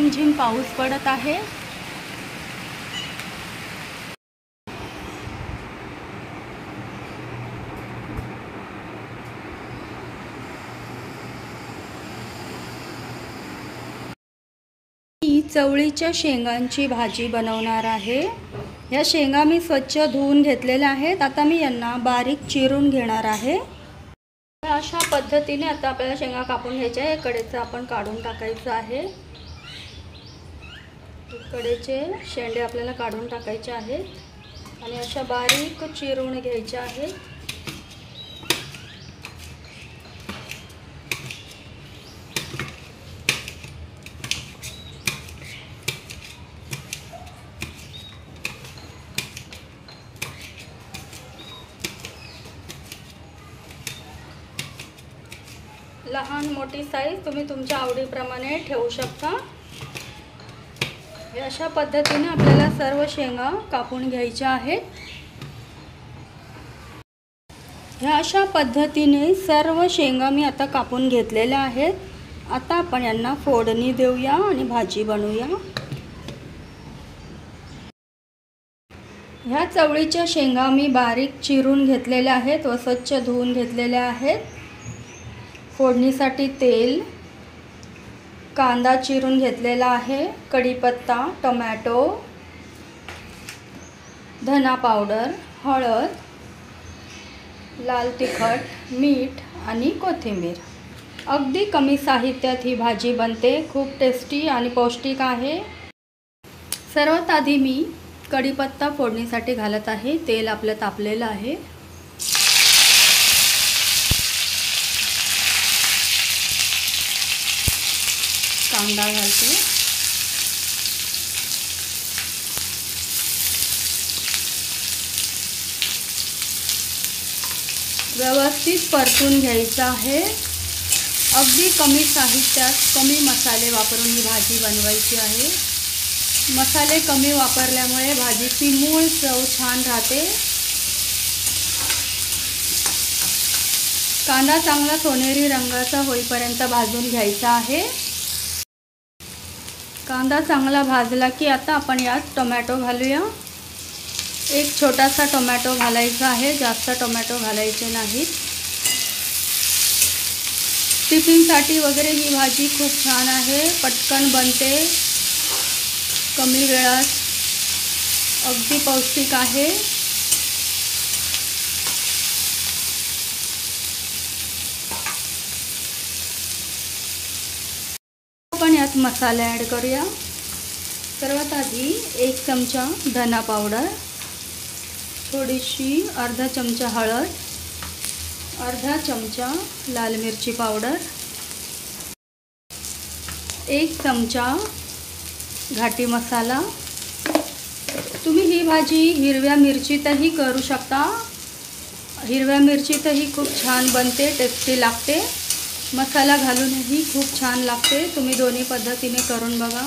रिमझिम पाऊस पडत आहे। मी चवळीच्या शेंगांची भाजी बनवणार आहे। या शेंगा मी स्वच्छ धुवून घेतलेल्या आहेत। आता मी यांना बारीक चिरून घेणार आहे। अशा पद्धतीने आता आपल्याला शेंगा कापून घ्यायच्या आहे। कडेचं आपण काढून टाकायचं आहे। कडेचे शेंडे आपल्याला काढून टाकायचे आहेत आणि अशा बारीक चिरून घ्यायच्या आहेत। लहान मोठी साईज तुम्ही तुमच्या आवडीप्रमाणे ठेवू शकता। हे अशा पद्धतीने आपल्याला सर्व शेंगा कापून घ्यायच्या आहेत। ह्या अशा पद्धतीने सर्व शेंगा मी आता कापून घेतलेल्या आहेत। आता आपण यांना फोडणी देऊया आणि भाजी बनवूया। ह्या चवळीच्या शेंगा मी बारीक चिरून घेतलेल्या आहेत व स्वच्छ धुवून घेतलेल्या आहेत। फोडणीसाठी तेल, कांदा चिरून घेतलेला आहे, कढीपत्ता, टोमॅटो, धना पावडर, हळद, लाल तिखट, मीठ आणि कोथिंबीर। अगदी कमी साहित्यात ही भाजी बनते। खूप टेस्टी आणि पौष्टिक आहे। सर्वात आधी मी कढीपत्ता फोडणीसाठी घालत आहे। तेल आपलं तापलेलं आहे। कांदा घालते, व्यवस्थित परतून घ्यायचं आहे। अगदी कमी साहित्यात कमी मसाले वापरून ही भाजी बनवायची आहे। मसाले कमी वापरल्यामुळे भाजीची मूळ चव छान राहते। कांदा चांगला सोनेरी रंगाचा होईपर्यंत भाजून घ्यायचा आहे। कांदा चांगला भाजला की आता आपण यात टोमॅटो घालूया। एक छोटासा टोमॅटो घालायचा आहे, जास्त टोमॅटो घालायचे नाहीत। टिफिनसाठी वगैरे ही भाजी खूप छान आहे, पटकन बनते, कमी वेळात, अगदी पौष्टिक आहे। आपण यात मसाले ॲड करूया। सर्वात आधी 1 चमचा धना पावडर, थोडीशी अर्धा चमचा हळद, अर्धा चमचा लाल मिरची पावडर, 1 चमचा घाटी मसाला। तुम्ही ही भाजी हिरव्या मिरचीतही करू शकता। हिरव्या मिरचीतही खूप छान बनते, टेस्टी लागते। मसाला घालूनही खूप छान लागते। तुम्ही दोन्ही पद्धतीने करून बघा।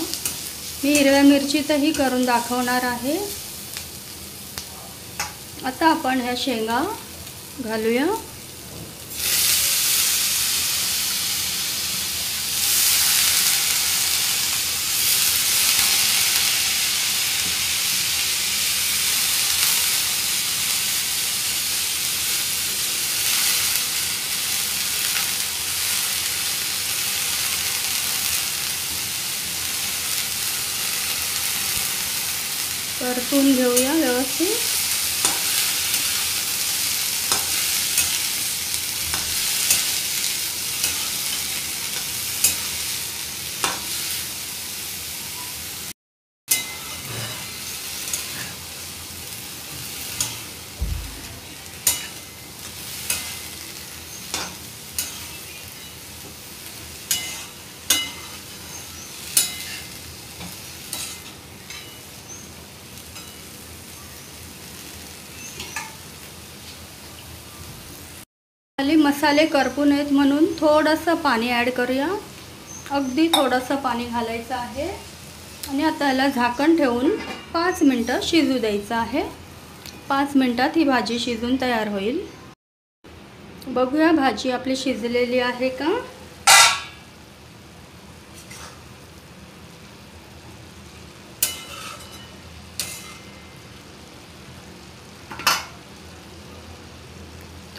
मी हिरव्या मिरचीतही करून दाखवणार आहे। आता आपण ह्या शेंगा घालूया। परतून घेऊया व्यवस्थित। खाली मसाले करपू नयेत म्हणून थोडंसं पाणी ॲड करूया। अगदी थोडंसं पाणी घालायचं आहे आणि आता याला झाकण ठेवून 5 मिनिटं शिजू द्यायचं आहे। 5 मिनिटात ही भाजी शिजून तयार होईल। बघूया भाजी आपली शिजलेली आहे का।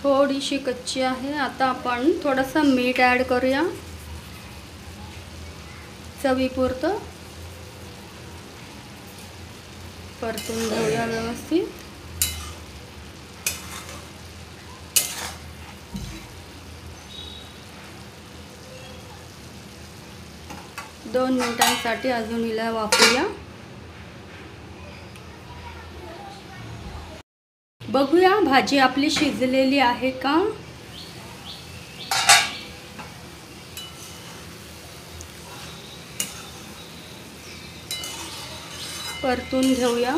थोडीशी कच्ची आहे। आता आपण थोडंसं मीठ ॲड करूया चवीपुरतं। परतून घेऊया व्यवस्थित। 2 मिनिटांसाठी अजून हिला वाफवूया। बघूया भाजी आपली शिजलेली आहे का। परतून घेऊया।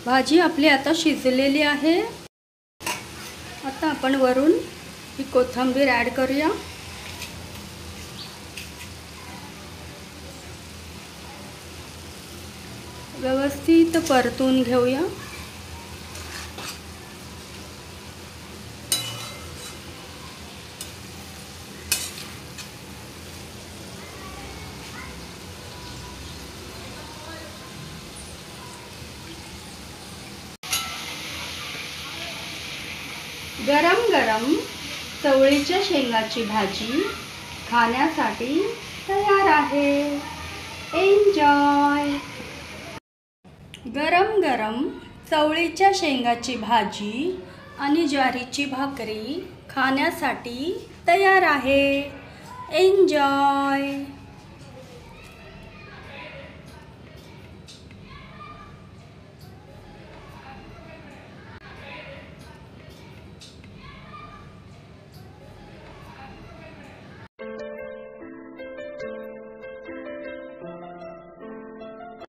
भाजी आपली आता शिजलेली आहे। आता आपण वरून ही कोथिंबीर ॲड करूया। व्यवस्थित परतून घेऊया। गरम गरम चवळीच्या शेंगाची भाजी खाण्यासाठी तयार आहे। एन्जॉय। गरम गरम चवळीच्या शेंगाची भाजी आणि ज्वारीची भाकरी खाण्यासाठी तयार आहे। एन्जॉय।